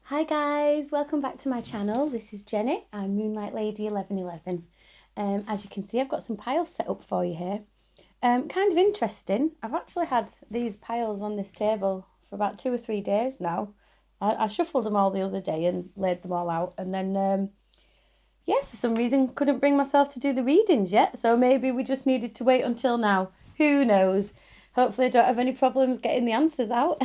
Hi guys, welcome back to my channel. This is Jenny. I'm Moonlight Lady 1111. As you can see, I've got some piles set up for you here. Kind of interesting. I've actually had these piles on this table for about 2 or 3 days now. I shuffled them all the other day and laid them all out, and then yeah, for some reason couldn't bring myself to do the readings yet. So maybe we just needed to wait until now. Who knows? Hopefully I don't have any problems getting the answers out.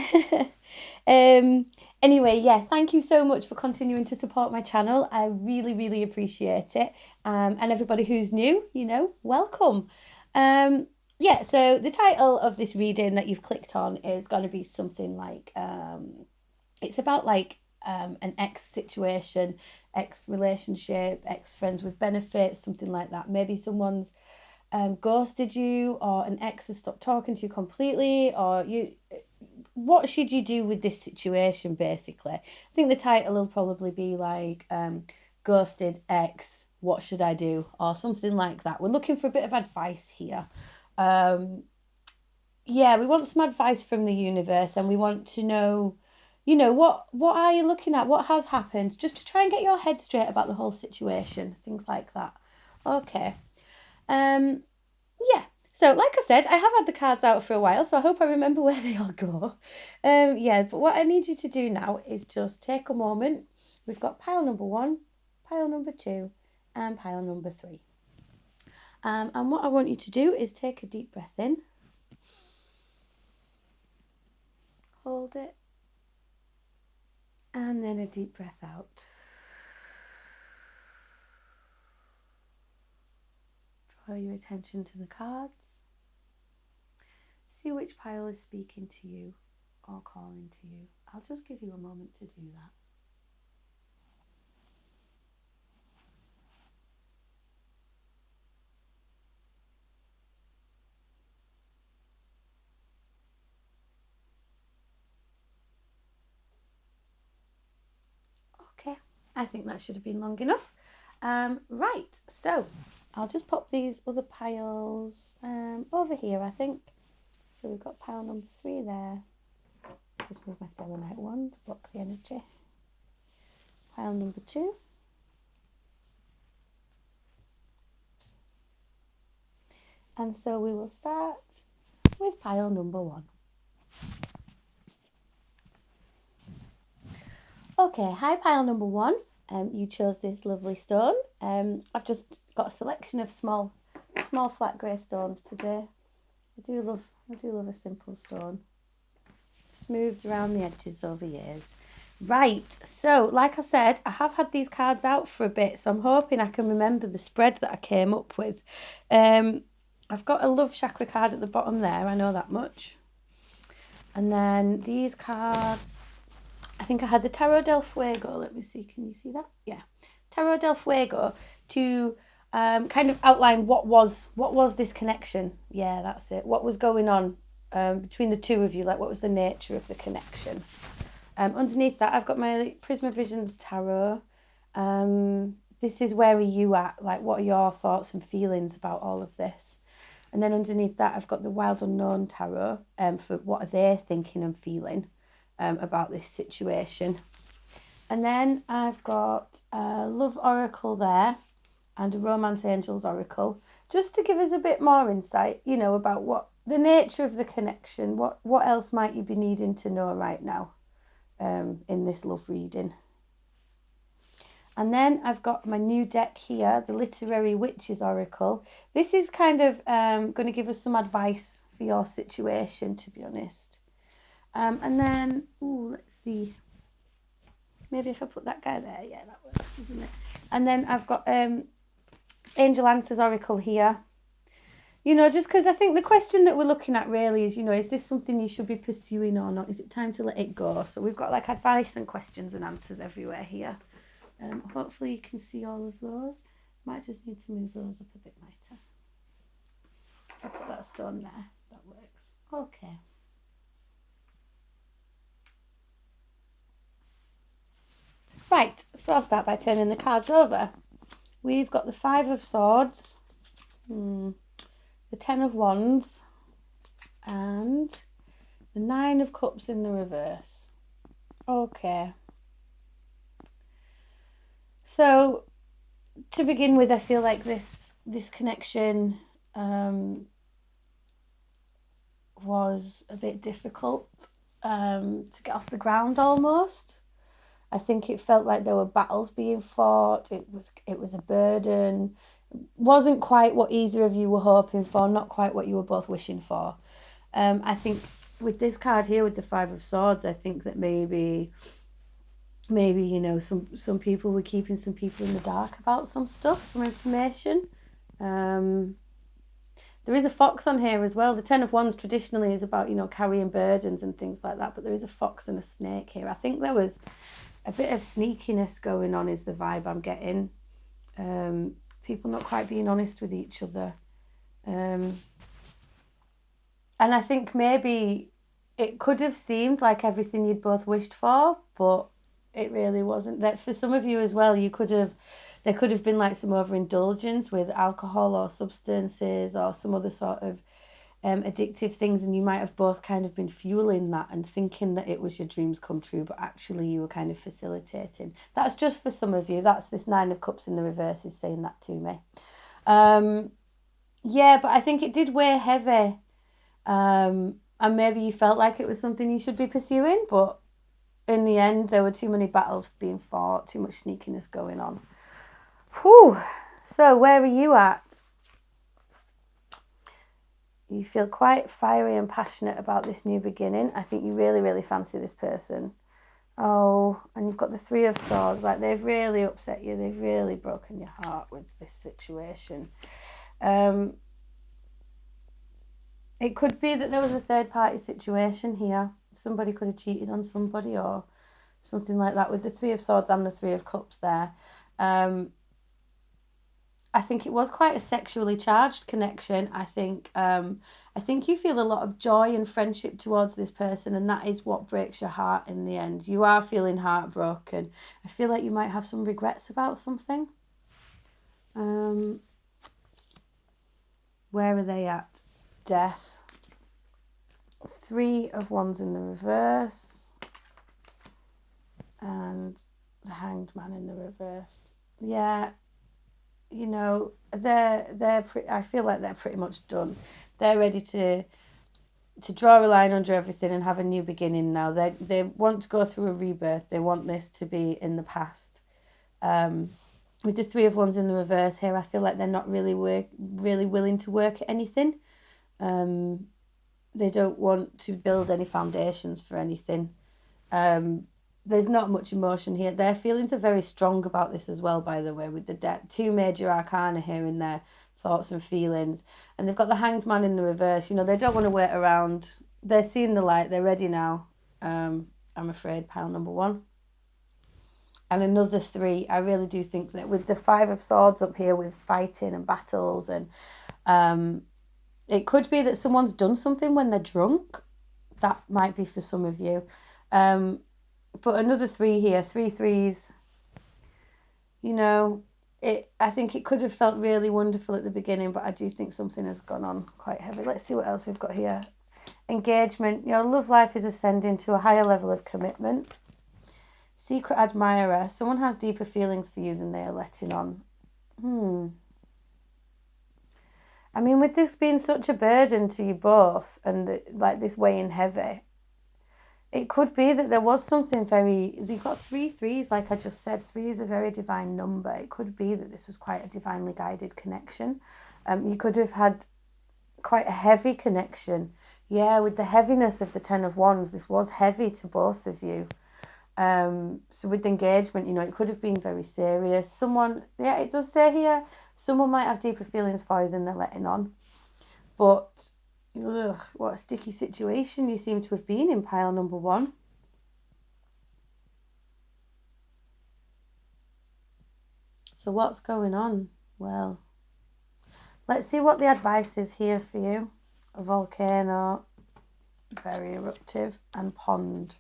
Anyway, yeah, thank you so much for continuing to support my channel. I really, really appreciate it. And everybody who's new, welcome. Yeah, so the title of this reading that you've clicked on is going to be something like, it's about like an ex situation, ex relationship, ex friends with benefits, something like that. Maybe someone's ghosted you, or an ex has stopped talking to you completely, or what should you do with this situation, basically. I think the title will probably be like ghosted ex, what should I do, or something like that. We're looking for a bit of advice here. Yeah, we want some advice from the universe, and we want to know, what are you looking at, what has happened, just to try and get your head straight about the whole situation, things like that. Okay. Yeah. So, like I said, I have had the cards out for a while, so I hope I remember where they all go. Yeah, but what I need you to do now is just take a moment. We've got pile number 1, pile number 2, and pile number 3. And what I want you to do is take a deep breath in, hold it, and then a deep breath out. Draw your attention to the cards. See which pile is speaking to you or calling to you. I'll just give you a moment to do that. Okay, I think that should have been long enough. Right, so I'll just pop these other piles over here, I think. So we've got pile number 3 there. Just move my selenite wand to block the energy. Pile number 2. Oops. And so we will start with pile number 1. Okay, hi pile number 1. You chose this lovely stone. I've just got a selection of small flat grey stones today. I do love a simple stone. Smoothed around the edges over years. Right, so like I said, I have had these cards out for a bit, so I'm hoping I can remember the spread that I came up with. I've got a love chakra card at the bottom there, I know that much. And then these cards, I think I had the Tarot del Fuego. Let me see, can you see that? Yeah. Tarot del Fuego to kind of outline what was this connection. Yeah, that's it. What was going on between the two of you? Like, what was the nature of the connection? Underneath that, I've got my Prisma Visions Tarot. This is where are you at? Like, what are your thoughts and feelings about all of this? And then underneath that, I've got the Wild Unknown Tarot for what are they thinking and feeling about this situation. And then I've got a Love Oracle there and a Romance Angels Oracle, just to give us a bit more insight, about what the nature of the connection, what else might you be needing to know right now in this love reading. And then I've got my new deck here, the Literary Witches Oracle. This is kind of going to give us some advice for your situation, to be honest. And then, let's see. Maybe if I put that guy there, yeah, that works, doesn't it? And then I've got Angel Answers Oracle here. Just because I think the question that we're looking at really is this something you should be pursuing or not? Is it time to let it go? So we've got like advice and questions and answers everywhere here. Hopefully you can see all of those. Might just need to move those up a bit lighter. If I put that stone there, that works. Okay. Right, so I'll start by turning the cards over. We've got the 5 of Swords, the 10 of Wands, and the 9 of Cups in the reverse. Okay. So to begin with, I feel like this connection was a bit difficult to get off the ground almost. I think it felt like there were battles being fought. It was a burden. Wasn't quite what either of you were hoping for, not quite what you were both wishing for. I think with this card here with the Five of Swords, I think that maybe you know some people were keeping some people in the dark about some stuff, some information. There is a fox on here as well. The Ten of Wands traditionally is about, you know, carrying burdens and things like that, but there is a fox and a snake here. I think there was a bit of sneakiness going on is the vibe I'm getting. People not quite being honest with each other. And I think maybe it could have seemed like everything you'd both wished for, but it really wasn't. That for some of you as well, there could have been like some overindulgence with alcohol or substances or some other sort of addictive things, and you might have both kind of been fueling that and thinking that it was your dreams come true, but actually you were kind of facilitating. That's just for some of you. That's this Nine of Cups in the reverse is saying that to me. Yeah, but I think it did weigh heavy. And maybe you felt like it was something you should be pursuing, but in the end there were too many battles being fought, too much sneakiness going on. Whew. So where are you at? You feel quite fiery and passionate about this new beginning. I think you really, really fancy this person. Oh, and you've got the Three of Swords. Like, they've really upset you. They've really broken your heart with this situation. It could be that there was a third-party situation here. Somebody could have cheated on somebody or something like that with the Three of Swords and the Three of Cups there. I think it was quite a sexually charged connection. I think you feel a lot of joy and friendship towards this person, and that is what breaks your heart in the end. You are feeling heartbroken. I feel like you might have some regrets about something. Where are they at? Death. Three of Wands in the reverse. And the Hanged Man in the reverse. Yeah. You know, I feel like they're pretty much done. They're ready to draw a line under everything and have a new beginning now. They want to go through a rebirth. They want this to be in the past. With the Three of Wands in the reverse here, I feel like they're not really willing to work at anything. They don't want to build any foundations for anything. There's not much emotion here. Their feelings are very strong about this as well, by the way, with the two major arcana here in their thoughts and feelings. And they've got the Hanged Man in the reverse. You know, they don't want to wait around. They're seeing the light. They're ready now. I'm afraid, pile number one. And another three. I really do think that with the Five of Swords up here with fighting and battles, and it could be that someone's done something when they're drunk. That might be for some of you. But another three here, three threes, you know, I think it could have felt really wonderful at the beginning, but I do think something has gone on quite heavy. Let's see what else we've got here. Engagement, your love life is ascending to a higher level of commitment. Secret admirer, someone has deeper feelings for you than they are letting on. I mean, with this being such a burden to you both and like this weighing heavy, it could be that there was something you've got three threes, like I just said. Three is a very divine number. It could be that this was quite a divinely guided connection. You could have had quite a heavy connection. Yeah, with the heaviness of the Ten of Wands, this was heavy to both of you. So with the engagement, you know, it could have been very serious. It does say here, someone might have deeper feelings for you than they're letting on. But what a sticky situation you seem to have been in, pile number one. So what's going on? Well, let's see what the advice is here for you. A volcano, very eruptive, and pond.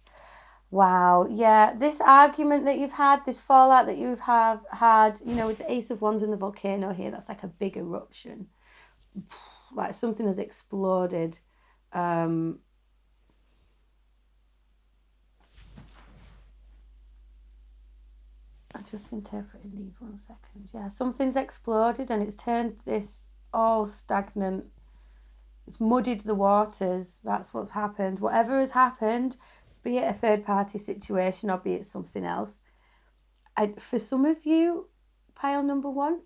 Wow, yeah, this argument that you've had, this fallout that you've had, you know, with the Ace of Wands and the volcano here, that's like a big eruption. Like something has exploded. just interpreting these 1 second. Yeah, something's exploded and it's turned this all stagnant. It's muddied the waters. That's what's happened. Whatever has happened, be it a third party situation or be it something else. For some of you, pile number 1,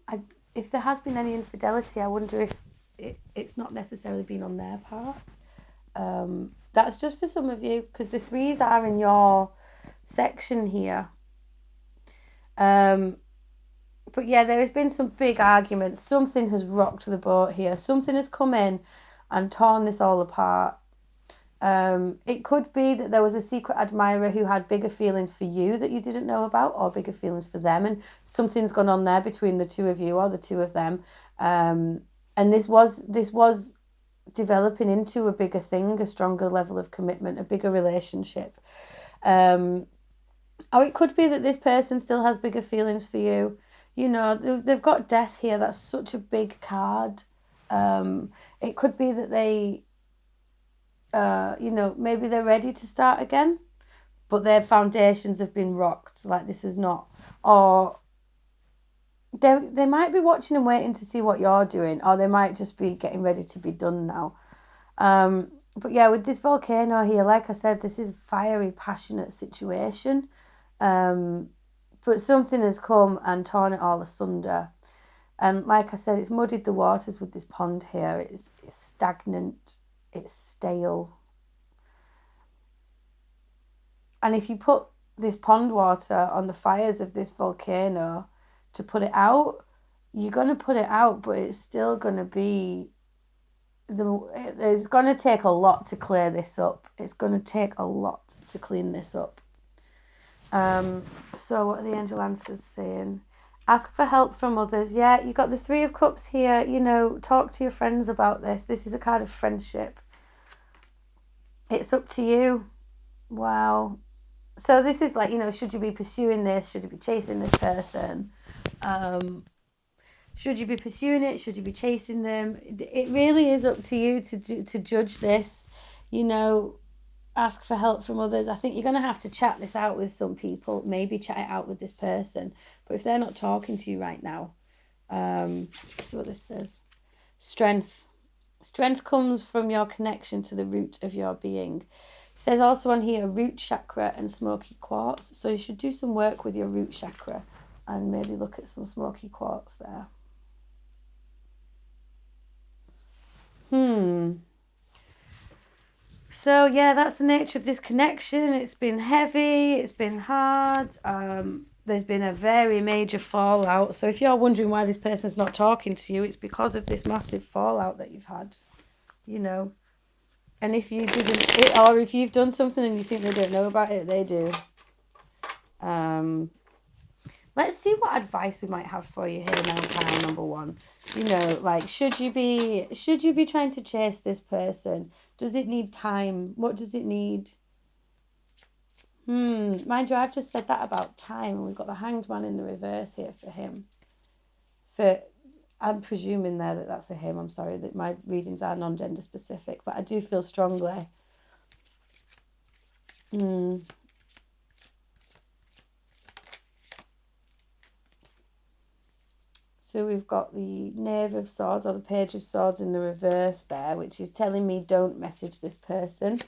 if there has been any infidelity, I wonder if it's not necessarily been on their part. That's just for some of you, because the 3s are in your section here. But yeah, there has been some big arguments. Something has rocked the boat here. Something has come in and torn this all apart. It could be that there was a secret admirer who had bigger feelings for you that you didn't know about, or bigger feelings for them, and something's gone on there between the 2 of you or the 2 of them. And this was developing into a bigger thing, a stronger level of commitment, a bigger relationship. Or it could be that this person still has bigger feelings for you. You know, they've got death here. That's such a big card. It could be that they, maybe they're ready to start again, but their foundations have been rocked. Like, this is not, or they might be watching and waiting to see what you're doing, or they might just be getting ready to be done now. But yeah, with this volcano here, like I said, this is a fiery, passionate situation. But something has come and torn it all asunder. And like I said, it's muddied the waters with this pond here. It's stagnant. It's stale. And if you put this pond water on the fires of this volcano to put it out, you're going to put it out, but it's still going to be... It's going to take a lot to clear this up. It's going to take a lot to clean this up. So what are the angel answers saying? Ask for help from others. Yeah, you got the 3 of Cups here. You know, talk to your friends about this. This is a card of friendship. It's up to you. Wow. So this is like, should you be pursuing this? Should you be chasing this person? Should you be pursuing it? Should you be chasing them? It really is up to you to judge this. Ask for help from others. I think you're going to have to chat this out with some people, maybe chat it out with this person. But if they're not talking to you right now, see what this says. Strength. Strength comes from your connection to the root of your being. It says also on here, root chakra and smoky quartz. So you should do some work with your root chakra and maybe look at some smoky quartz there. So yeah, that's the nature of this connection. It's been heavy, it's been hard. There's been a very major fallout. So if you're wondering why this person's not talking to you, it's because of this massive fallout that you've had, And if you didn't, or if you've done something and you think they don't know about it, they do. Let's see what advice we might have for you here now, pile number 1. Should you be trying to chase this person? Does it need time? What does it need? Mind you, I've just said that about time. We've got the Hanged Man in the reverse here for him. I'm presuming there that that's a him. I'm sorry that my readings are non-gender specific, but I do feel strongly. So we've got the Knave of Swords or the Page of Swords in the reverse there, which is telling me don't message this person.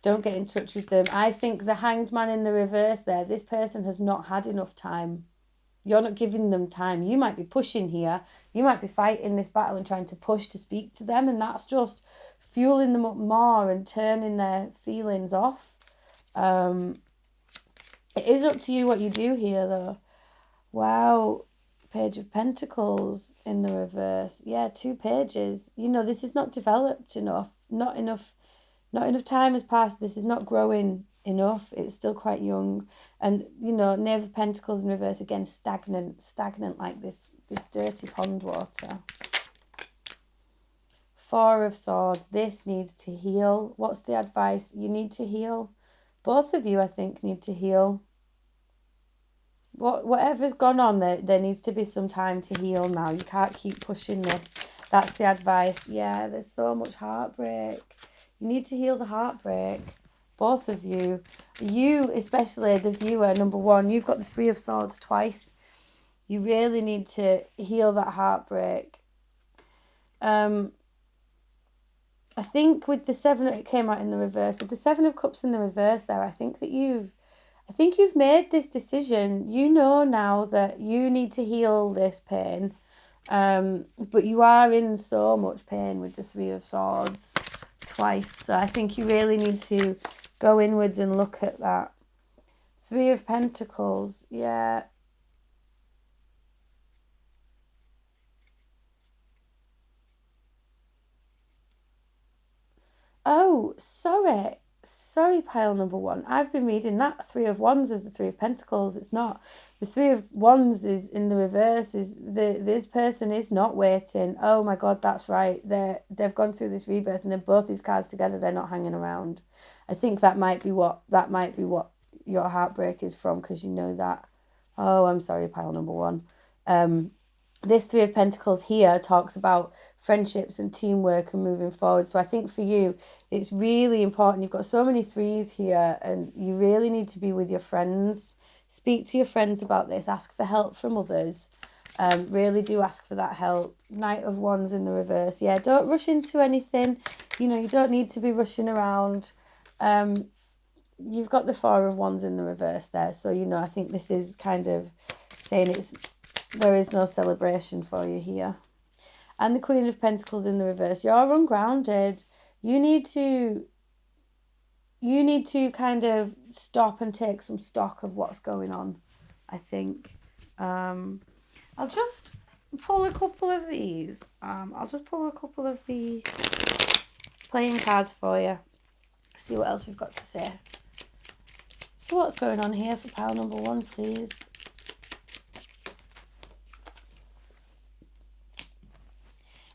Don't get in touch with them. I think the Hanged Man in the reverse there, this person has not had enough time. You're not giving them time. You might be pushing here. You might be fighting this battle and trying to push to speak to them, and that's just fueling them up more and turning their feelings off. It is up to you what you do here, though. Wow. Page of Pentacles in the reverse. Yeah, 2 pages. This is not developed enough. Not enough time has passed. This is not growing enough. It's still quite young. And, Knave of Pentacles in reverse, again, stagnant like this dirty pond water. 4 of Swords. This needs to heal. What's the advice? You need to heal. Both of you, I think, need to heal. Whatever's gone on, there needs to be some time to heal now. You can't keep pushing this. That's the advice. Yeah, there's so much heartbreak. You need to heal the heartbreak. both of you. You, especially the viewer, number one, you've got the Three of Swords twice. You really need to heal that heartbreak. I think with the Seven, it came out in the reverse. With the Seven of Cups in the reverse there, I think you've made this decision. You know now that you need to heal this pain. But you are in so much pain with the Three of Swords twice. So I think you really need to go inwards and look at that. Three of Pentacles, yeah. Oh, sorry. Sorry, pile number one. I've been reading that Three of Wands as the Three of Pentacles. It's not. The Three of Wands is in the reverse. This person is not waiting. Oh my God, that's right. They've gone through this rebirth, and then both these cards together, they're not hanging around. I think that might be what your heartbreak is from, because you know that. Oh, I'm sorry, pile number one. This Three of Pentacles here talks about friendships and teamwork and moving forward. So I think for you, it's really important. You've got so many threes here, and you really need to be with your friends. Speak to your friends about this. Ask for help from others. Really do ask for that help. Knight of Wands in the reverse. Yeah, don't rush into anything. You don't need to be rushing around. You've got the Four of Wands in the reverse there. So, I think this is kind of saying there is no celebration for you here. And the Queen of Pentacles in the reverse. You're ungrounded. You need to kind of stop and take some stock of what's going on, I think. I'll just pull a couple of these. I'll just pull a couple of the playing cards for you. See what else we've got to say. So what's going on here for pile number one, please?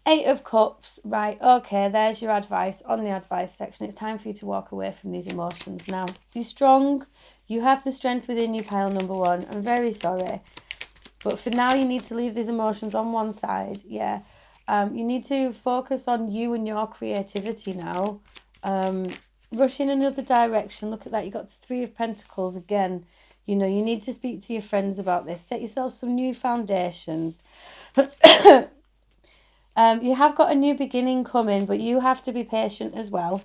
Eight of Cups, right, okay, there's your advice on the advice section. It's time for you to walk away from these emotions now. Be strong. You have the strength within you, pile number one. I'm very sorry. But for now, you need to leave these emotions on one side, yeah. You need to focus on you and your creativity now. Rush in another direction. Look at that. You got the Three of Pentacles again. You need to speak to your friends about this. Set yourself some new foundations. You have got a new beginning coming, but you have to be patient as well.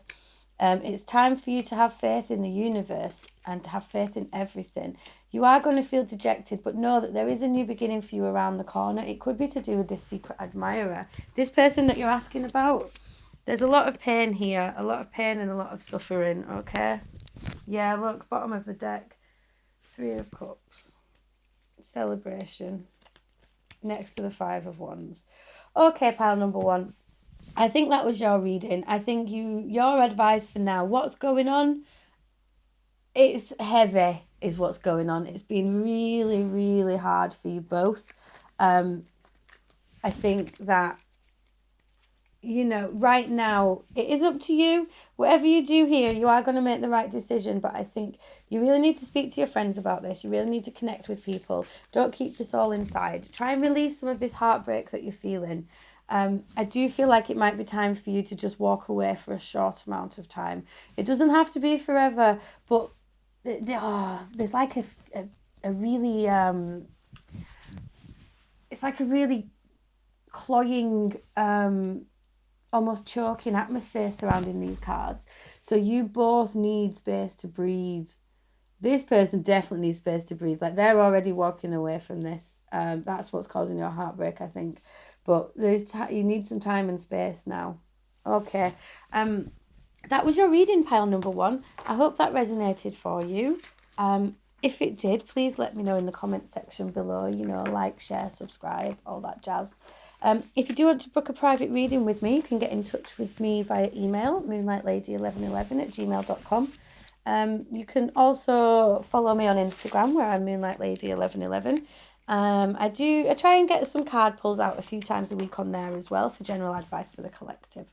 It's time for you to have faith in the universe and to have faith in everything. You are going to feel dejected, but know that there is a new beginning for you around the corner. It could be to do with this secret admirer. This person that you're asking about, there's a lot of pain here, a lot of pain and a lot of suffering, okay? Yeah, look, bottom of the deck, Three of Cups, celebration, next to the Five of Wands. Okay, pile number one. I think that was your reading. I think your advice for now. What's going on? It's heavy is what's going on. It's been really, really hard for you both. I think that, right now, it is up to you. Whatever you do here, you are going to make the right decision. But I think you really need to speak to your friends about this. You really need to connect with people. Don't keep this all inside. Try and release some of this heartbreak that you're feeling. I do feel like it might be time for you to just walk away for a short amount of time. It doesn't have to be forever, but there's like a really, it's like a really cloying, almost choking atmosphere surrounding these cards. So you both need space to breathe. This person definitely needs space to breathe. Like, they're already walking away from this. That's what's causing your heartbreak, I think. But you need some time and space now. Okay. That was your reading, pile number one. I hope that resonated for you. If it did, please let me know in the comments section below. Like, share, subscribe, all that jazz. If you do want to book a private reading with me, you can get in touch with me via email, moonlightlady1111@gmail.com. You can also follow me on Instagram, where I'm moonlightlady1111. I try and get some card pulls out a few times a week on there as well for general advice for the collective.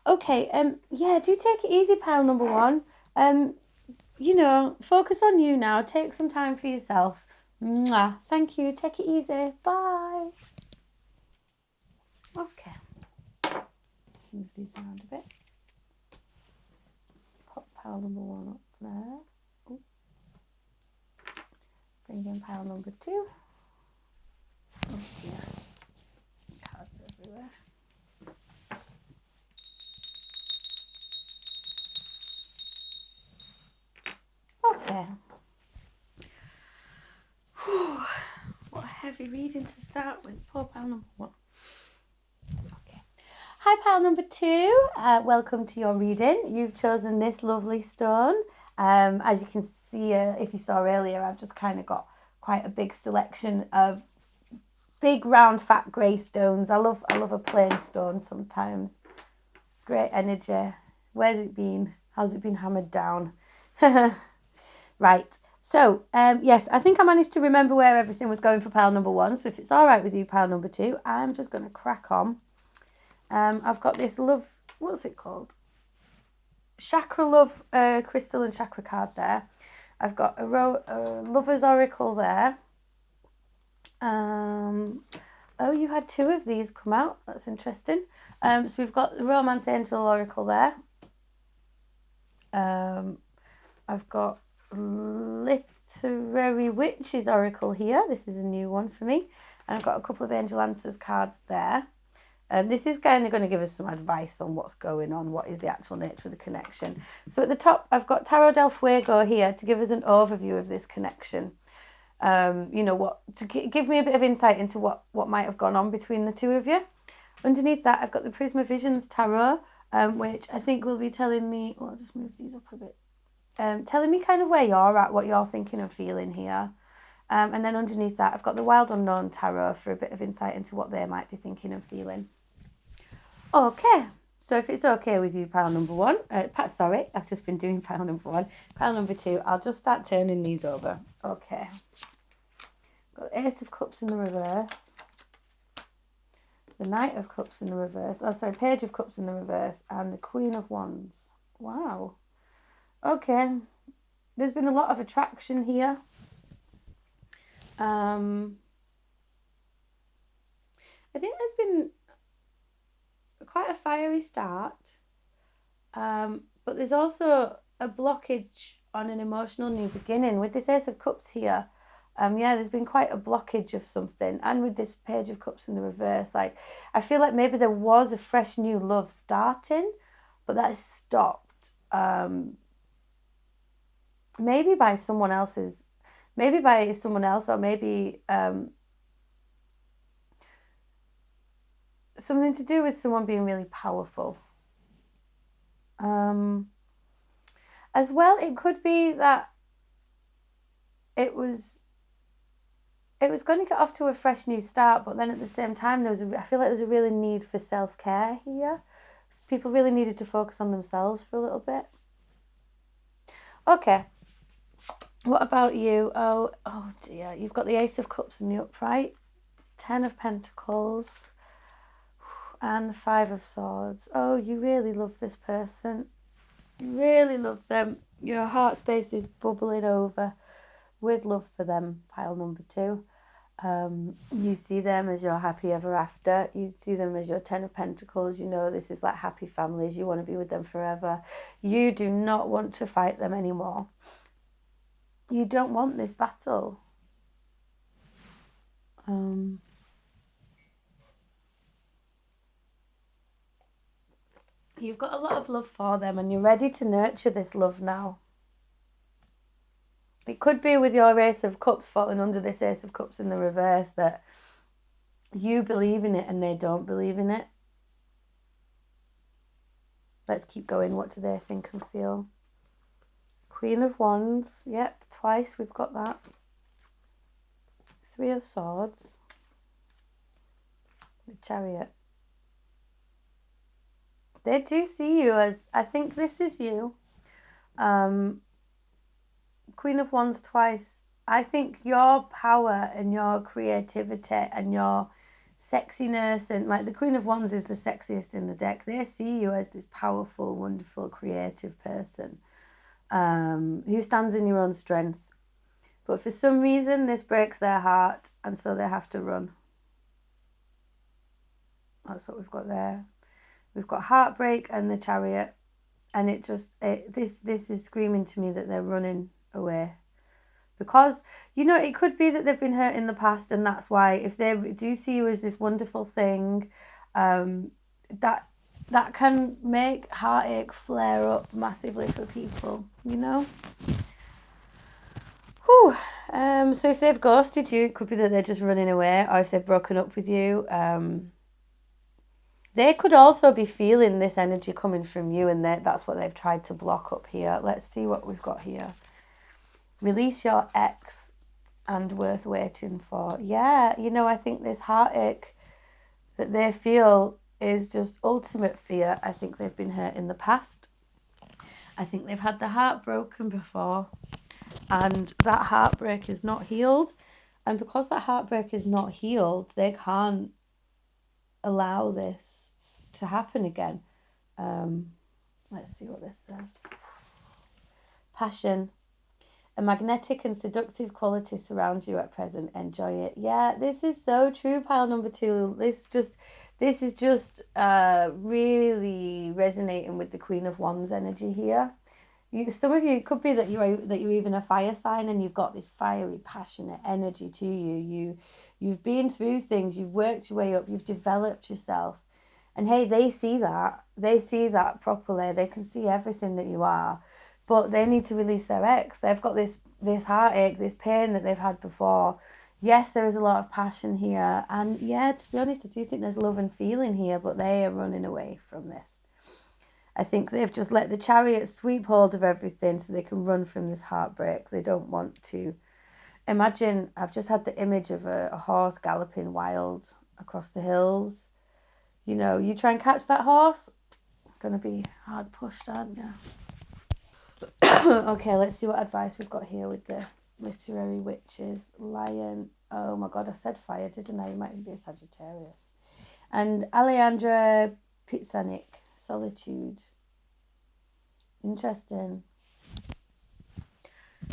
Okay, do take it easy, pile number one. Focus on you now. Take some time for yourself. Mwah. Thank you. Take it easy. Bye. Okay. Move these around a bit. Pop pile number one up. there. Ooh. Bring in pile number 2. Oh dear. Cards everywhere. Okay. Whew. What a heavy reading to start with. Poor pile number 1. Okay. Hi pile number 2. Welcome to your reading. You've chosen this lovely stone. As you can see, if you saw earlier, I've just kind of got quite a big selection of big round fat grey stones. I love a plain stone sometimes. Great energy. Where's it been? How's it been hammered down? Right. So, yes, I think I managed to remember where everything was going for pile number 1. So if it's all right with you, pile number 2, I'm just going to crack on. I've got this what's it called? Chakra Love crystal and chakra card there. I've got a Lover's Oracle there. Oh, you had 2 of these come out. That's interesting. So we've got the Romance Angel Oracle there. I've got Literary Witches Oracle here. This is a new one for me. And I've got a couple of Angel Answers cards there. This is kind of going to give us some advice on what's going on, what is the actual nature of the connection. So at the top, I've got Tarot del Fuego here to give us an overview of this connection. Give me a bit of insight into what might have gone on between the 2 of you. Underneath that, I've got the Prisma Visions Tarot, which I think will be telling me, I'll just move these up a bit, telling me kind of where you're at, what you're thinking and feeling here. And then underneath that, I've got the Wild Unknown Tarot for a bit of insight into what they might be thinking and feeling. Okay, so if it's okay with you, pile number 1, sorry, I've just been doing pile number 1. Pile number 2, I'll just start turning these over. Okay. Got the Ace of Cups in the reverse. The Knight of Cups in the reverse. Oh, sorry, Page of Cups in the reverse. And the Queen of Wands. Wow. Okay. There's been a lot of attraction here. I think there's been quite a fiery start. But there's also a blockage on an emotional new beginning. With this Ace of Cups here, there's been quite a blockage of something. And with this Page of Cups in the reverse, I feel like maybe there was a fresh new love starting, but that has stopped. Maybe by someone else, or maybe something to do with someone being really powerful. As well, it could be that it was going to get off to a fresh new start, but then at the same time, I feel like there's a really need for self-care here. People really needed to focus on themselves for a little bit. Okay. What about you? Oh dear. You've got the Ace of Cups in the upright, 10 of Pentacles, and the 5 of Swords. Oh, you really love this person. You really love them. Your heart space is bubbling over with love for them, pile number 2. You see them as your happy ever after. You see them as your 10 of Pentacles. You know this is like happy families. You want to be with them forever. You do not want to fight them anymore. You don't want this battle. You've got a lot of love for them and you're ready to nurture this love now. It could be with your Ace of Cups falling under this Ace of Cups in the reverse that you believe in it and they don't believe in it. Let's keep going. What do they think and feel? Queen of Wands. Yep, twice we've got that. 3 of Swords. The Chariot. They do see you as, I think this is you. Queen of Wands twice. I think your power and your creativity and your sexiness, and like the Queen of Wands is the sexiest in the deck. They see you as this powerful, wonderful, creative person who stands in your own strength. But for some reason, this breaks their heart, and so they have to run. That's what we've got there. We've got heartbreak and the Chariot. And this is screaming to me that they're running away. Because, it could be that they've been hurt in the past, and that's why, if they do see you as this wonderful thing, that can make heartache flare up massively for people, Whew. So if they've ghosted you, it could be that they're just running away, or if they've broken up with you, they could also be feeling this energy coming from you, and that's what they've tried to block up here. Let's see what we've got here. Release your ex and worth waiting for. Yeah, I think this heartache that they feel is just ultimate fear. I think they've been hurt in the past. I think they've had the heart broken before, and that heartbreak is not healed. And because that heartbreak is not healed, they can't allow this to happen again. Let's see what this says. Passion. A magnetic and seductive quality surrounds you at present. Enjoy it. Yeah, this is so true, pile number 2. This is just really resonating with the Queen of Wands energy here. Some of you, it could be that you're even a fire sign, and you've got this fiery, passionate energy to you. You've been through things. You've worked your way up. You've developed yourself. And hey, they see that. They see that properly. They can see everything that you are. But they need to release their ex. They've got this heartache, this pain that they've had before. Yes, there is a lot of passion here. And yeah, to be honest, I do think there's love and feeling here, but they are running away from this. I think they've just let the chariot sweep hold of everything so they can run from this heartbreak. They don't want to. Imagine, I've just had the image of a horse galloping wild across the hills. You try and catch that horse, it's going to be hard pushed, aren't you? Okay, let's see what advice we've got here with the literary witches. Lion. Oh my God, I said fire, didn't I? You might be a Sagittarius. And Alejandra Pizanic, solitude. Interesting.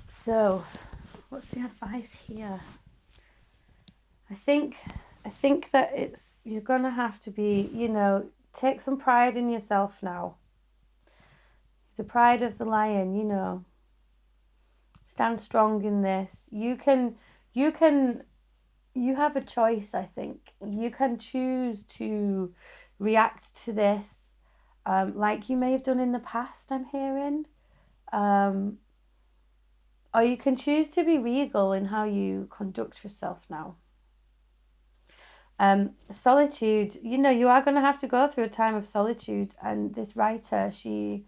So, what's the advice here? I think that you're gonna have to be, take some pride in yourself now. The pride of the lion, stand strong in this. You have a choice, I think. You can choose to react to this like you may have done in the past, I'm hearing. Or you can choose to be regal in how you conduct yourself now. Solitude, you are going to have to go through a time of solitude. And this writer, she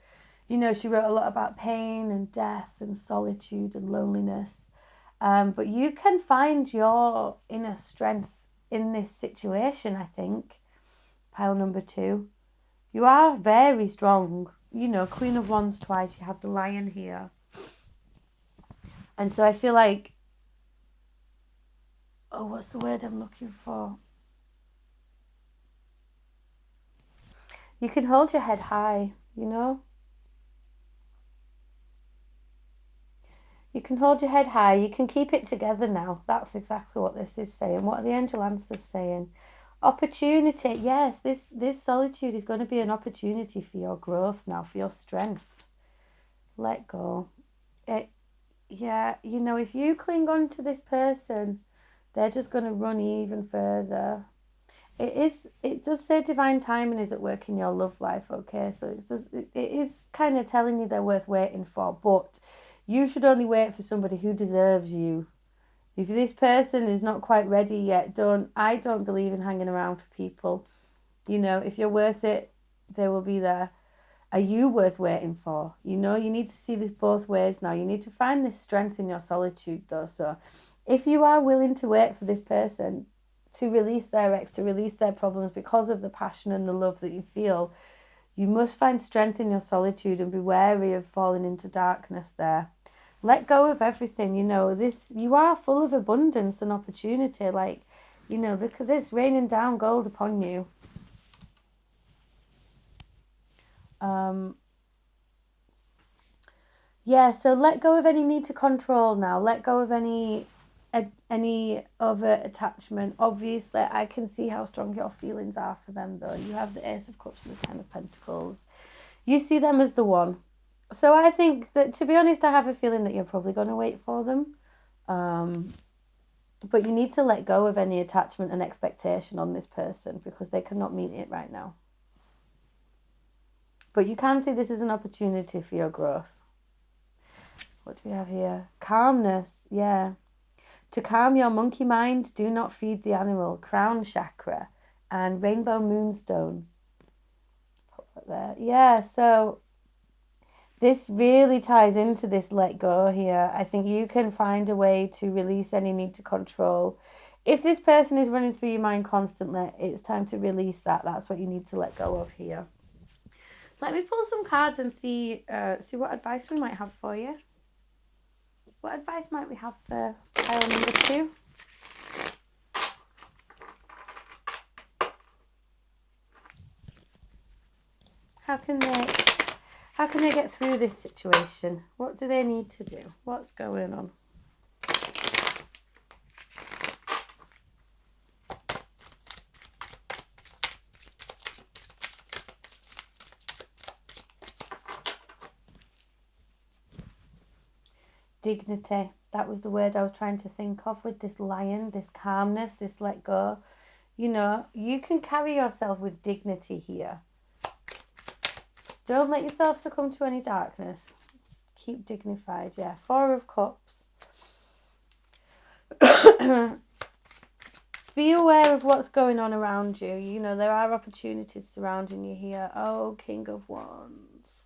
wrote a lot about pain and death and solitude and loneliness. But you can find your inner strength in this situation, I think. Pile number 2. You are very strong. Queen of Wands twice. You have the lion here. And so I feel like, what's the word I'm looking for? You can hold your head high, You can hold your head high. You can keep it together now. That's exactly what this is saying. What are the angel answers saying? Opportunity. Yes, this solitude is going to be an opportunity for your growth now, for your strength. Let go. If you cling on to this person, they're just going to run even further. It does say divine timing is at work in your love life, okay? So it is kind of telling you they're worth waiting for, but you should only wait for somebody who deserves you. If this person is not quite ready yet, I don't believe in hanging around for people. If you're worth it, they will be there. Are you worth waiting for? You need to see this both ways now. You need to find this strength in your solitude, though. So if you are willing to wait for this person to release their ex, to release their problems because of the passion and the love that you feel, you must find strength in your solitude and be wary of falling into darkness there. Let go of everything, you are full of abundance and opportunity. Look at this, raining down gold upon you. So let go of any need to control now. Let go of any other attachment. Obviously, I can see how strong your feelings are for them, though. You have the Ace of Cups and the Ten of Pentacles. You see them as the one. So I think that, to be honest, I have a feeling that you're probably going to wait for them. But you need to let go of any attachment and expectation on this person because they cannot meet it right now. But you can see this as an opportunity for your growth. What do we have here? Calmness, yeah. To calm your monkey mind, do not feed the animal. Crown chakra and rainbow moonstone. Put that there. Yeah, so this really ties into this let go here. I think you can find a way to release any need to control. If this person is running through your mind constantly, it's time to release that. That's what you need to let go of here. Let me pull some cards and see what advice we might have for you. What advice might we have for pile number 2? How can they get through this situation? What do they need to do? What's going on? Dignity. That was the word I was trying to think of with this lion, this calmness, this let go. You know, you can carry yourself with dignity here. Don't let yourself succumb to any darkness. Just keep dignified, yeah. 4 of Cups. Be aware of what's going on around you. You know, there are opportunities surrounding you here. Oh, King of Wands.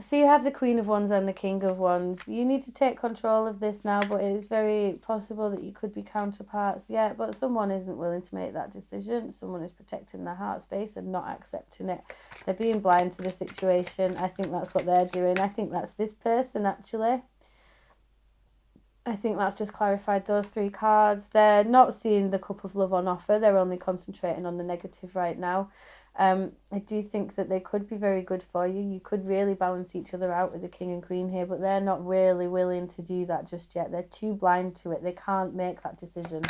So you have the Queen of Wands and the King of Wands. You need to take control of this now, but it is very possible that you could be counterparts. Yeah, but someone isn't willing to make that decision. Someone is protecting their heart space and not accepting it. They're being blind to the situation. I think that's what they're doing. I think that's this person, actually. I think that's just clarified those 3 cards. They're not seeing the cup of love on offer. They're only concentrating on the negative right now. I do think that they could be very good for you. You could really balance each other out with the King and Queen here, but they're not really willing to do that just yet. They're too blind to it. They can't make that decision.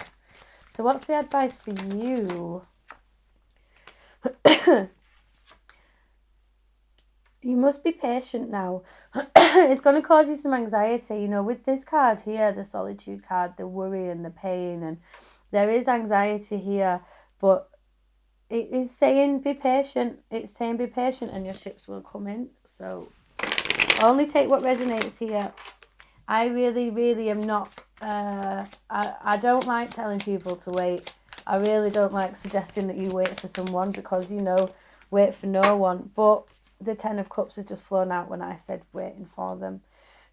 So what's the advice for you? You must be patient now. It's going to cause you some anxiety, you know, with this card here, the solitude card, the worry and the pain, and there is anxiety here, but it is saying be patient. It's saying be patient and your ships will come in. So only take what resonates here. I really am not, I don't like telling people to wait. I really don't like suggesting that you wait for someone because, you know, wait for no one. But the 10 of Cups has just flown out when I said waiting for them.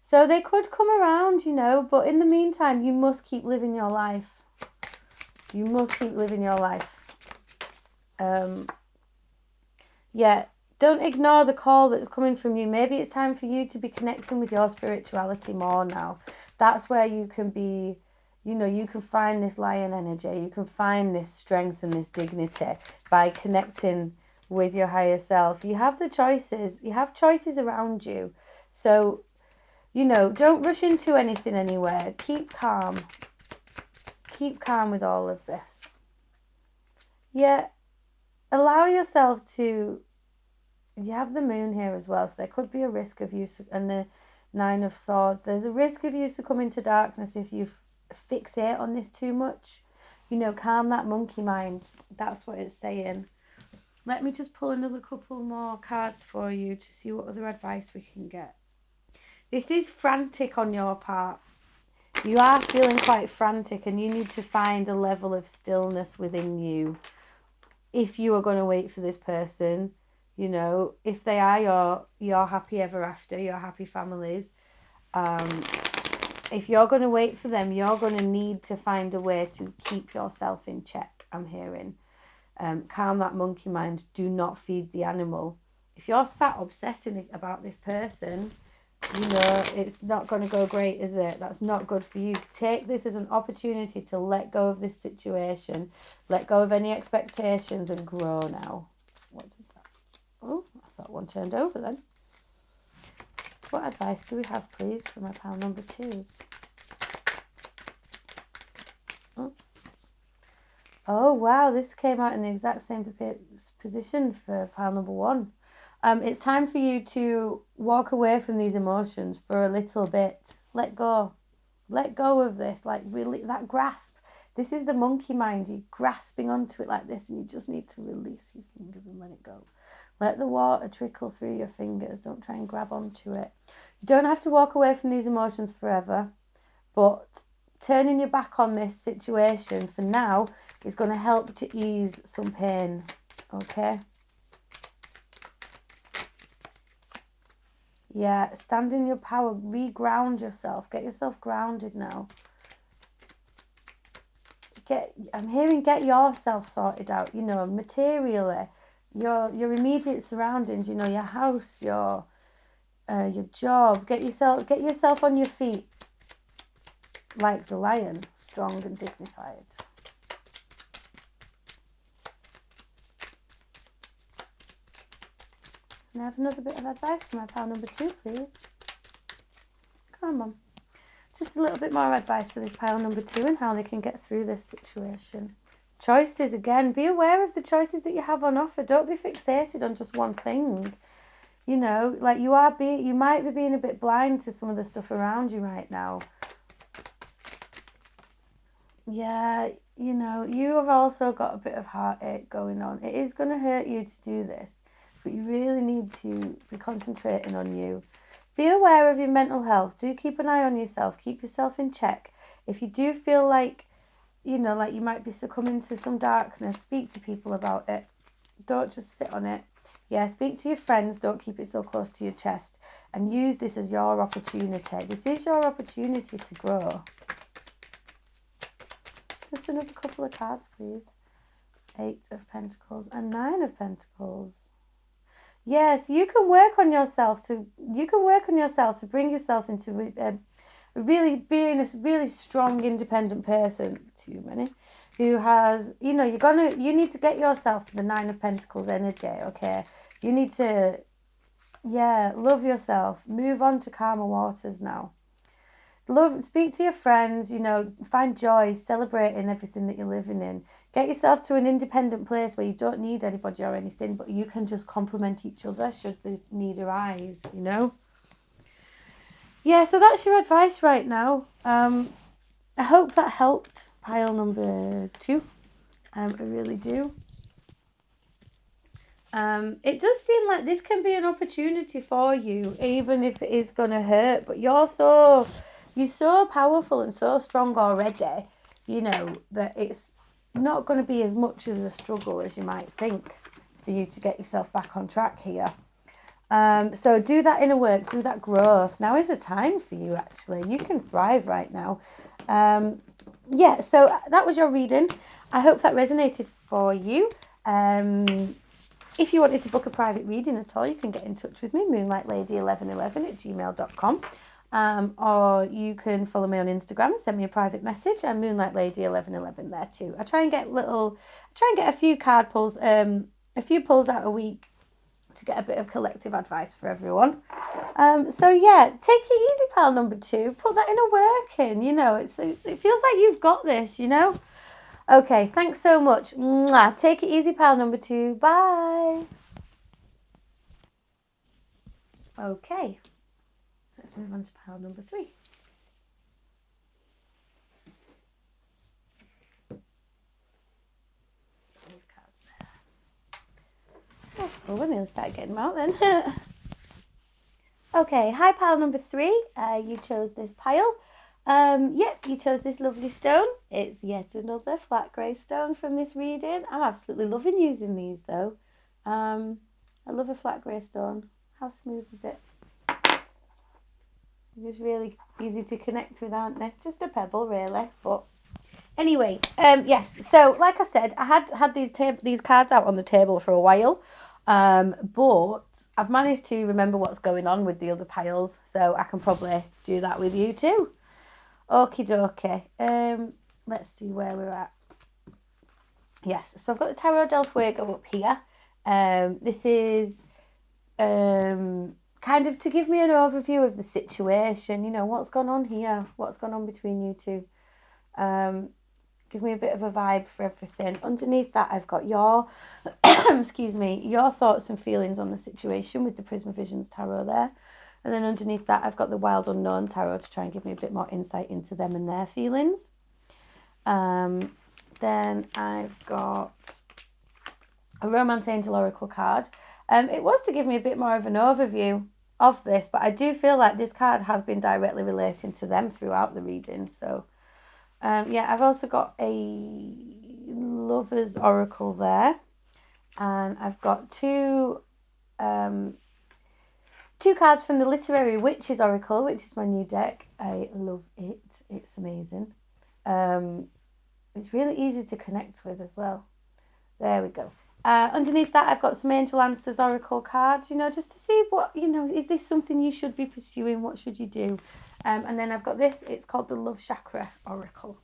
So they could come around, you know, but in the meantime, you must keep living your life. You must keep living your life. Yeah, don't ignore the call that's coming from you. Maybe it's time for you to be connecting with your spirituality more now. That's where you can be, you know, you can find this lion energy. You can find this strength and this dignity by connecting with your higher self. You have the choices. You have choices around you. So, you know, don't rush into anything anywhere. Keep calm. Keep calm with all of this. Yeah, allow yourself to... You have the moon here as well, so there could be a risk of you, and the 9 of Swords. There's a risk of you succumbing to darkness if you fixate on this too much. You know, calm that monkey mind. That's what it's saying. Let me just pull another couple more cards for you to see what other advice we can get. This is frantic on your part. You are feeling quite frantic and you need to find a level of stillness within you. If you are going to wait for this person, you know, if they are your happy ever after, your happy families, if you're going to wait for them, you're going to need to find a way to keep yourself in check, I'm hearing. Calm that monkey mind. Do not feed the animal. If you're sat obsessing about this person, you know, it's not going to go great, is it? That's not good for you. Take this as an opportunity to let go of this situation, let go of any expectations and grow now. What did that? Oh, I thought one turned over then. What advice do we have, please, for my pile number 2s? Oh, wow, this came out in the exact same position for pile number 1. It's time for you to walk away from these emotions for a little bit. Let go. Let go of this. Like, really, that grasp. This is the monkey mind. You're grasping onto it like this, and you just need to release your fingers and let it go. Let the water trickle through your fingers. Don't try and grab onto it. You don't have to walk away from these emotions forever, but turning your back on this situation for now is going to help to ease some pain, okay? Yeah, stand in your power, re-ground yourself, get yourself grounded now. I'm hearing get yourself sorted out, you know, materially, your immediate surroundings, you know, your house, your job. Get yourself on your feet like the lion, strong and dignified. Can I have another bit of advice for my pal number 2, please? Come on. Just a little bit more advice for this pile number 2 and how they can get through this situation. Choices, again, be aware of the choices that you have on offer. Don't be fixated on just one thing. You know, like you might be being a bit blind to some of the stuff around you right now. Yeah, you know, you have also got a bit of heartache going on. It is going to hurt you to do this, but you really need to be concentrating on you. Be aware of your mental health. Do keep an eye on yourself. Keep yourself in check. If you do feel like, you know, like you might be succumbing to some darkness, speak to people about it. Don't just sit on it. Yeah, speak to your friends. Don't keep it so close to your chest. And use this as your opportunity. This is your opportunity to grow. Just another couple of cards, please. 8 of Pentacles and 9 of Pentacles. Yes, you can work on yourself to bring yourself into really being a really strong, independent person. Too many. Who has, you know, you need to get yourself to the 9 of Pentacles energy, okay? You need to, love yourself. Move on to calmer waters now. Speak to your friends, you know, find joy, celebrating everything that you're living in. Get yourself to an independent place where you don't need anybody or anything, but you can just complement each other should the need arise, you know. Yeah, so that's your advice right now. I hope that helped pile number 2. I really do. It does seem like this can be an opportunity for you, even if it is going to hurt, but you're so powerful and so strong already, you know, that it's not going to be as much as a struggle as you might think for you to get yourself back on track here. So do that inner work, do that growth. Now is the time for you, actually. You can thrive right now. So that was your reading. I hope that resonated for you. If you wanted to book a private reading at all, you can get in touch with me, moonlightlady1111@gmail.com. Or you can follow me on Instagram and send me a private message. I'm moonlightlady1111 there too. I try and get a few card pulls, a few pulls out a week to get a bit of collective advice for everyone. Take it easy, pal number 2. Put that inner work in, you know, it feels like you've got this, you know. Okay, thanks so much. Mwah. Take it easy, pal number 2. Bye. Okay, let's move on to pile number 3. These cards there. Oh, let me start getting them out then. Okay, hi pile number 3. You chose this pile. You chose this lovely stone. It's yet another flat grey stone from this reading. I'm absolutely loving using these though. I love a flat grey stone. How smooth is it? Just really easy to connect with, aren't they? Just a pebble, really. But anyway, yes. So, like I said, I had these cards out on the table for a while, but I've managed to remember what's going on with the other piles, so I can probably do that with you too. Okie dokie. Let's see where we're at. Yes. So I've got the Tarot del Fuego up here. This is kind of to give me an overview of the situation, you know, what's gone on here, what's gone on between you two. Give me a bit of a vibe for everything. Underneath that, I've got your excuse me, your thoughts and feelings on the situation with the Prisma Visions Tarot there. And then underneath that, I've got the Wild Unknown Tarot to try and give me a bit more insight into them and their feelings. Then I've got a Romance Angel Oracle card. It was to give me a bit more of an overview of this, but I do feel like this card has been directly relating to them throughout the reading. So, yeah, I've also got a Lover's Oracle there. And I've got two cards from the Literary Witches Oracle, which is my new deck. I love it. It's amazing. It's really easy to connect with as well. There we go. Underneath that, I've got some Angel Answers Oracle cards, just to see what, is this something you should be pursuing? What should you do? And then I've got this. It's called the Love Chakra Oracle.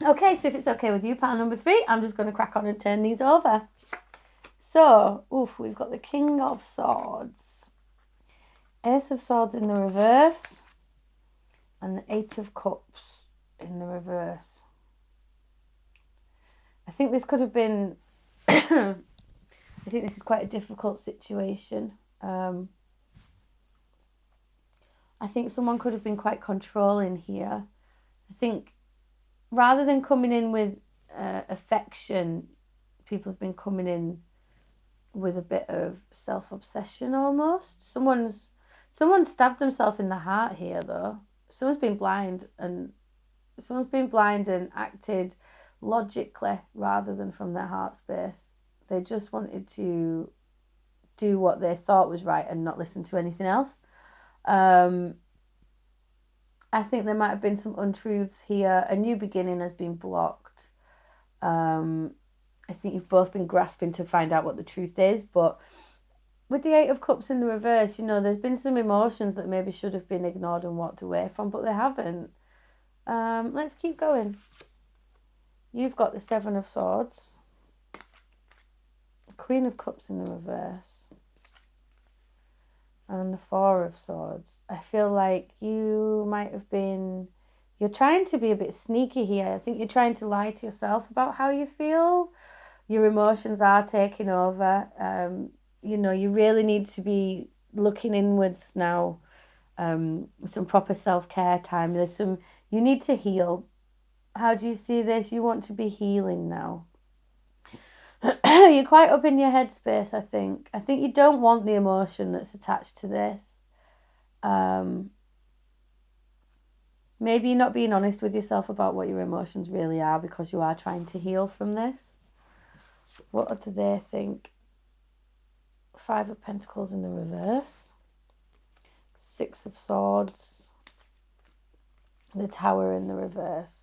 Okay, so if it's okay with you, pile number 3, I'm just going to crack on and turn these over. So, we've got the King of Swords, Ace of Swords in the reverse, and the Eight of Cups in the reverse. I think this could have been, I think this is quite a difficult situation. I think someone could have been quite controlling here. I think rather than coming in with affection, people have been coming in with a bit of self-obsession almost. Someone's stabbed themselves in the heart here though. Someone's been blind and acted logically rather than from their heart space. They just wanted to do what they thought was right and not listen to anything else. I think there might have been some untruths here. A new beginning has been blocked. I think you've both been grasping to find out what the truth is, but with the Eight of Cups in the reverse, there's been some emotions that maybe should have been ignored and walked away from, but they haven't. Let's keep going. You've got the Seven of Swords, the Queen of Cups in the reverse, and the Four of Swords. I feel like you're trying to be a bit sneaky here. I think you're trying to lie to yourself about how you feel. Your emotions are taking over. You really need to be looking inwards now. Some proper self-care time. You need to heal. How do you see this? You want to be healing now. You're quite up in your headspace, I think. I think you don't want the emotion that's attached to this. Maybe you're not being honest with yourself about what your emotions really are because you are trying to heal from this. What do they think? Five of Pentacles in the reverse. Six of Swords. The Tower in the reverse.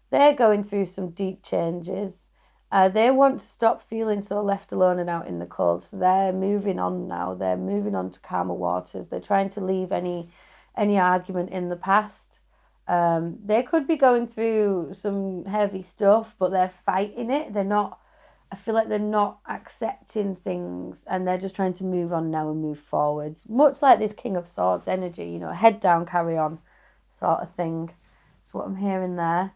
They're going through some deep changes. They want to stop feeling so left alone and out in the cold. So they're moving on now. They're moving on to calmer waters. They're trying to leave any argument in the past. They could be going through some heavy stuff, but they're fighting it. I feel like they're not accepting things and they're just trying to move on now and move forwards. Much like this King of Swords energy, head down, carry on sort of thing. That's what I'm hearing there.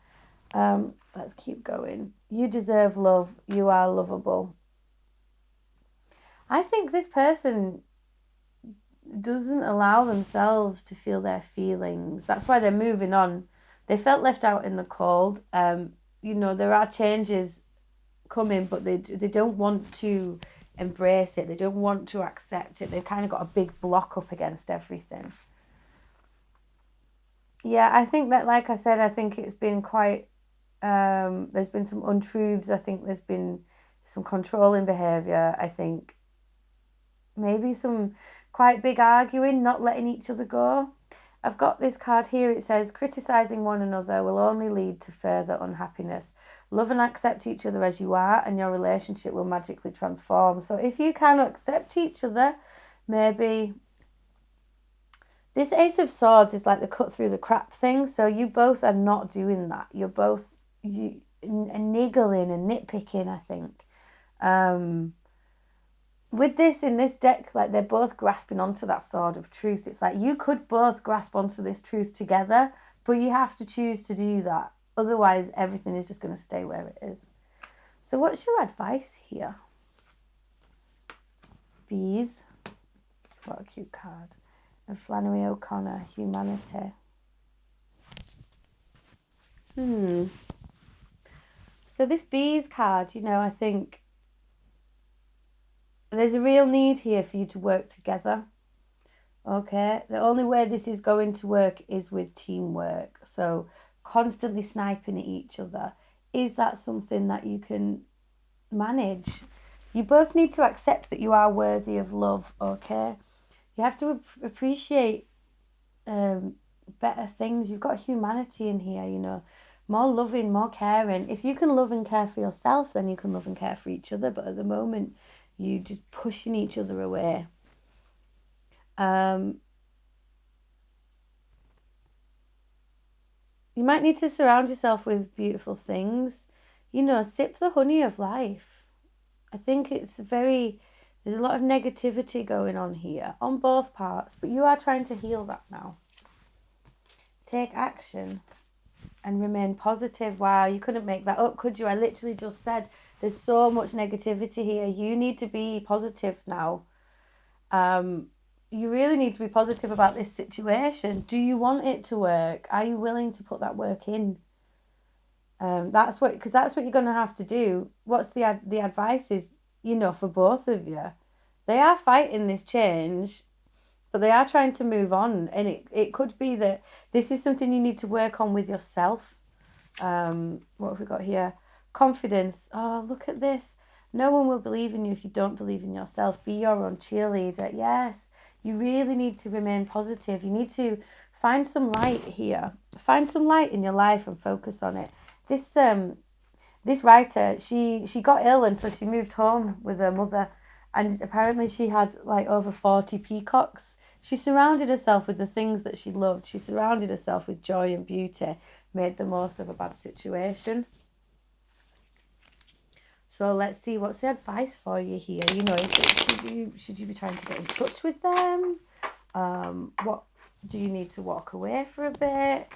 Let's keep going. You deserve love. You are lovable. I think this person doesn't allow themselves to feel their feelings. That's why they're moving on. They felt left out in the cold. There are changes coming, but they don't want to embrace it. They don't want to accept it. They've kind of got a big block up against everything. Yeah, I think that, like I said, I think it's been quite, there's been some untruths. I think there's been some controlling behaviour. I think maybe some quite big arguing, not letting each other go. I've got this card here. It says, criticising one another will only lead to further unhappiness. Love and accept each other as you are, and your relationship will magically transform. So if you can accept each other, maybe... This Ace of Swords is like the cut through the crap thing. So you both are not doing that. You're both niggling and nitpicking, I think. With this, in this deck, like they're both grasping onto that sword of truth. It's like you could both grasp onto this truth together, but you have to choose to do that. Otherwise, everything is just going to stay where it is. So what's your advice here? Bees. What a cute card. And Flannery O'Connor, humanity. So this bees card, you know, I think there's a real need here for you to work together. Okay, the only way this is going to work is with teamwork. So constantly sniping at each other, is that something that you can manage? You both need to accept that you are worthy of love, okay? You have to appreciate better things. You've got humanity in here, you know, more loving, more caring. If you can love and care for yourself, then you can love and care for each other. But at the moment, you just pushing each other away. You might need to surround yourself with beautiful things. You know, sip the honey of life. I think there's a lot of negativity going on here on both parts, but you are trying to heal that now. Take action and remain positive. Wow, you couldn't make that up, could you? I literally just said there's so much negativity here. You need to be positive now. You really need to be positive about this situation. Do you want it to work? Are you willing to put that work in? That's what you're going to have to do. What's the advice is, you know, for both of you. They are fighting this change, but they are trying to move on. And it could be that this is something you need to work on with yourself. What have we got here? Confidence. Oh, look at this. No one will believe in you if you don't believe in yourself. Be your own cheerleader. Yes, you really need to remain positive. You need to find some light here. Find some light in your life and focus on it. This writer, she got ill, and so she moved home with her mother, and apparently she had like over 40 peacocks. She surrounded herself with the things that she loved. She surrounded herself with joy and beauty, made the most of a bad situation. So let's see, what's the advice for you here? You know, should you be trying to get in touch with them? What do you need to walk away for a bit?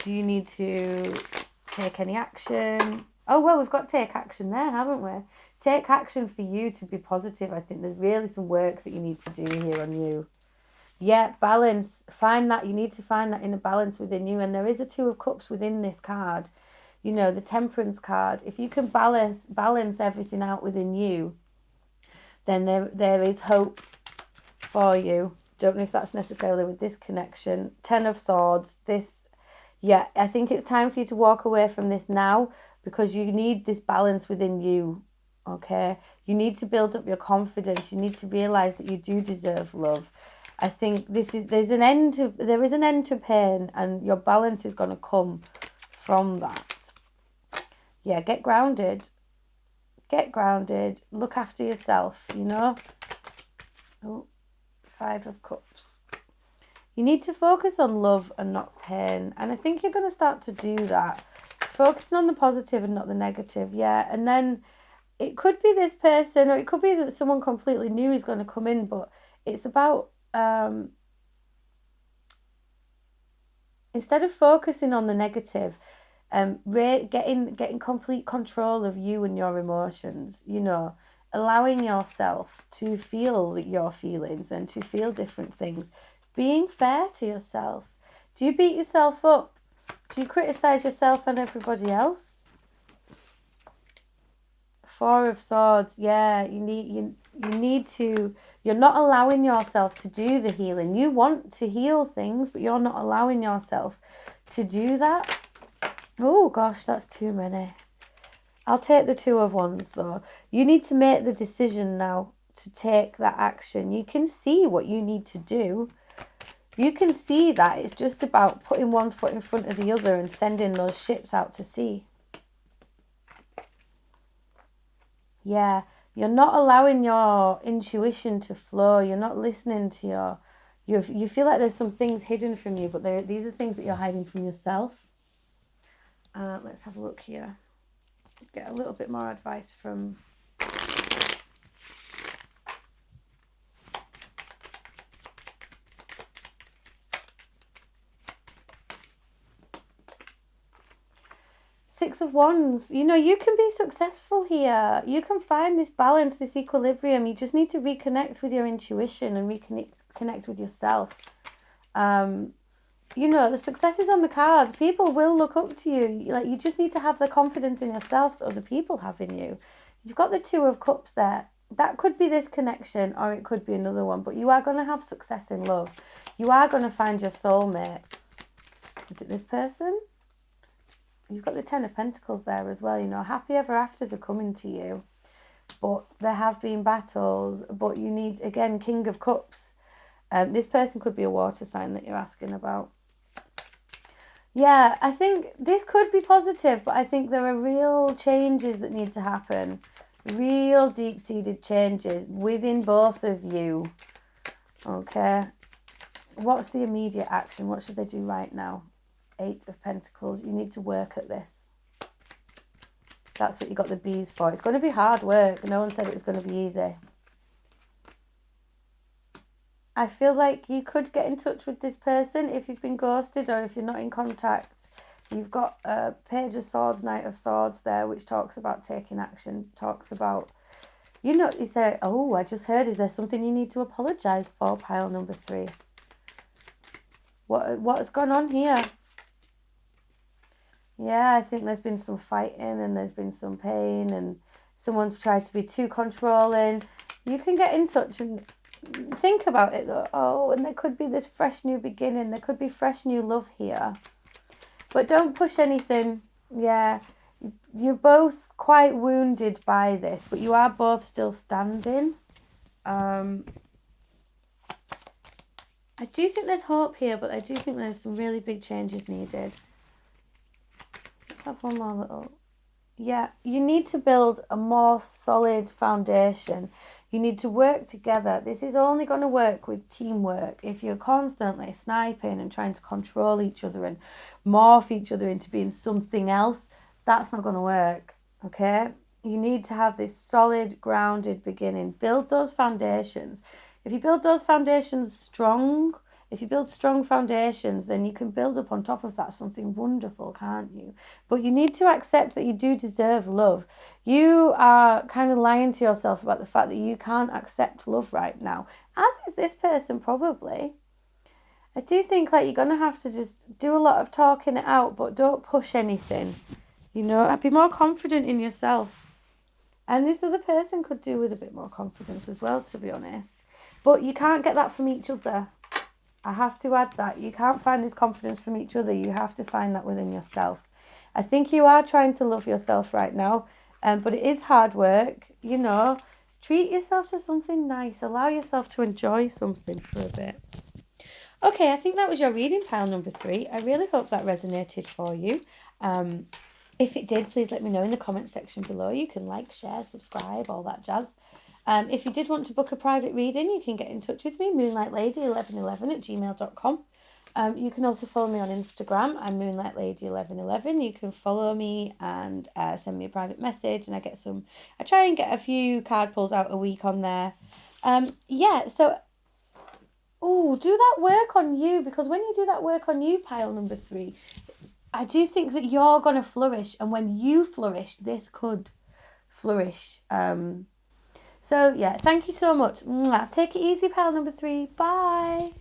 Do you need to take any action? Oh, well, we've got take action there, haven't we? Take action for you to be positive. I think there's really some work that you need to do here on you. Yeah, balance. Find that. You need to find that inner balance within you. And there is a Two of Cups within this card. You know, the Temperance card. If you can balance everything out within you, then there is hope for you. Don't know if that's necessarily with this connection. Ten of Swords. Yeah, I think it's time for you to walk away from this now, because you need this balance within you, okay? You need to build up your confidence. You need to realise that you do deserve love. I think there is an end to pain, and your balance is going to come from that. Yeah, get grounded. Get grounded. Look after yourself, you know? Oh, Five of Cups. You need to focus on love and not pain. And I think you're going to start to do that. Focusing on the positive and not the negative. Yeah. And then it could be this person, or it could be that someone completely new is going to come in. But it's about, instead of focusing on the negative, getting complete control of you and your emotions, you know, allowing yourself to feel your feelings and to feel different things. Being fair to yourself. Do you beat yourself up? Do you criticize yourself and everybody else? Four of Swords. Yeah, you need to. You're not allowing yourself to do the healing. You want to heal things, but you're not allowing yourself to do that. Oh gosh, that's too many. I'll take the Two of Wands though. You need to make the decision now to take that action. You can see what you need to do. You can see that it's just about putting one foot in front of the other and sending those ships out to sea. Yeah, you're not allowing your intuition to flow. You're not listening to you feel like there's some things hidden from you, but these are things that you're hiding from yourself. Let's have a look here. Get a little bit more advice from... Six of Wands. You know, you can be successful here. You can find this balance, this equilibrium. You just need to reconnect with your intuition and reconnect with yourself. You know, the success is on the cards. People will look up to you. Like, you just need to have the confidence in yourself that other people have in you. You've got the Two of Cups there. That could be this connection, or it could be another one. But you are going to have success in love. You are going to find your soulmate. Is it this person? You've got the Ten of Pentacles there as well. You know, happy ever afters are coming to you. But there have been battles. But you need, again, King of Cups. This person could be a water sign that you're asking about. Yeah, I think this could be positive, but I think there are real changes that need to happen. Real deep-seated changes within both of you. Okay. What's the immediate action? What should they do right now? Eight of Pentacles. You need to work at this. That's what you got the bees for. It's going to be hard work. No one said it was going to be easy. I feel like you could get in touch with this person if you've been ghosted or if you're not in contact. You've got a Page of Swords, Knight of Swords there, which talks about taking action, talks about, you know, you say, oh, I just heard, is there something you need to apologise for, pile number 3? What has gone on here? Yeah, I think there's been some fighting and there's been some pain and someone's tried to be too controlling. You can get in touch and think about it though. Oh, and there could be this fresh new beginning. There could be fresh new love here. But don't push anything. Yeah, you're both quite wounded by this, but you are both still standing. I do think there's hope here, but I do think there's some really big changes needed. Let's have one more little... Yeah, you need to build a more solid foundation. You need to work together. This is only going to work with teamwork. If you're constantly sniping and trying to control each other and morph each other into being something else, that's not going to work, okay? You need to have this solid, grounded beginning. Build those foundations. If you build those foundations strong, if you build strong foundations, then you can build up on top of that something wonderful, can't you? But you need to accept that you do deserve love. You are kind of lying to yourself about the fact that you can't accept love right now, as is this person probably. I do think like you're going to have to just do a lot of talking it out, but don't push anything. You know, I'd be more confident in yourself. And this other person could do with a bit more confidence as well, to be honest. But you can't get that from each other. I have to add that. You can't find this confidence from each other. You have to find that within yourself. I think you are trying to love yourself right now, but it is hard work. You know, treat yourself to something nice. Allow yourself to enjoy something for a bit. Okay, I think that was your reading, pile number 3. I really hope that resonated for you. If it did, please let me know in the comment section below. You can like, share, subscribe, all that jazz. If you did want to book a private reading, you can get in touch with me, moonlightlady1111@gmail.com. You can also follow me on Instagram. I'm moonlightlady1111. You can follow me and send me a private message, and I try and get a few card pulls out a week on there. Yeah, so, do that work on you, because when you do that work on you, pile number 3, I do think that you're going to flourish, and when you flourish, this could flourish. So, yeah, thank you so much. Take it easy, pile number 3. Bye.